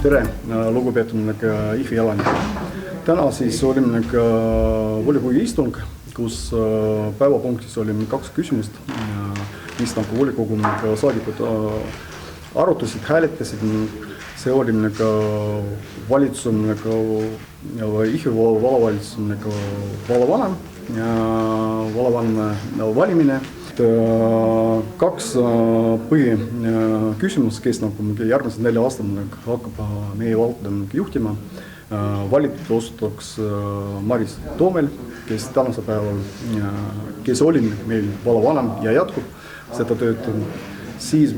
tere, lugupeetud IFI elanikud. Täna siis olime volikogu istung, kus päevapunktis oli 2 küsimust, mis volikogu saadikud arutasid, hääletasid. See oli valitsuse, IFI vallavalitsuse vallavanema valimine. 2 põhiküsimust, kes järgmised 4 aastat hakkab meie valda juhtima. Valitud osutuks Maris Toomel, kes tänasel päeval, kes oli meil vallavanem ja jätkub seda tööd. Siis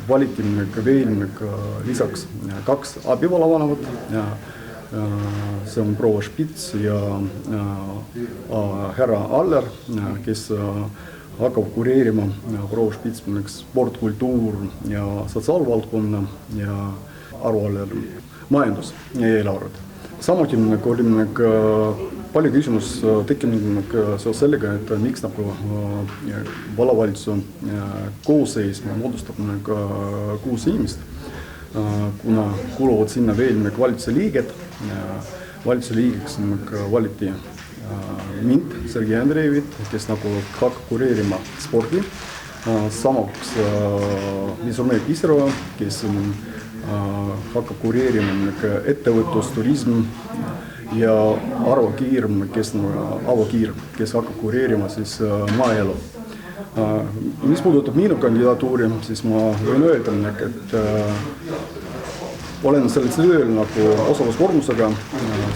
valiti veel lisaks 2 abivallavanemat. See on proua Spits ja härra Aller, kes hakkab kureerima proua Spits sport, kultuur ja sotsiaalvaldkonna ja Arvo Aller majandus ja eelarved. Samuti oli palju küsimus tekkinud seoses sellega, et miks vallavalitsuse koosseis moodustab 6 inimest, kuna kuuluvad sinna veel valitsuse liiged. Valitsuse liigeks valiti mind, Sergei Andreevit, kes hakkab kureerima spordi. Samaks Vizorme Pisarova, kes hakkab kureerima ettevõtlus, turism ja Arvo Kiirm, kes hakkab kureerima maaelu. Mis puudutab minu kandidatuuri, siis ma võin öelda, et olen sellel tööl osaluskormusega.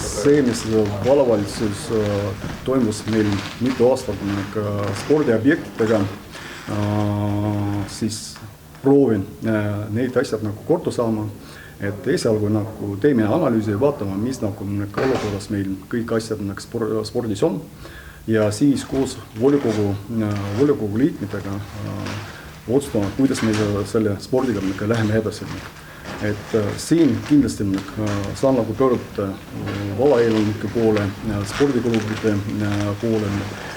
See, mis vallavalitsus toimus meil mitu aastat spordiobjektidega, siis proovin neid asjad korda saama, et esialgu teeme analüüsi ja vaatame, mis olukorras meil kõik asjad spordis on. Ja siis koos volikogu liikmetega otsustame, kuidas me selle spordiga läheme edasi. Et siin kindlasti saan pöörduda vallaelanike poole, spordiklubide poole,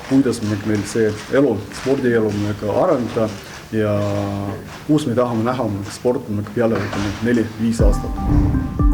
kuidas meil see elu, spordielu arendada ja kus me tahame näha sport peale 4-5 aastat.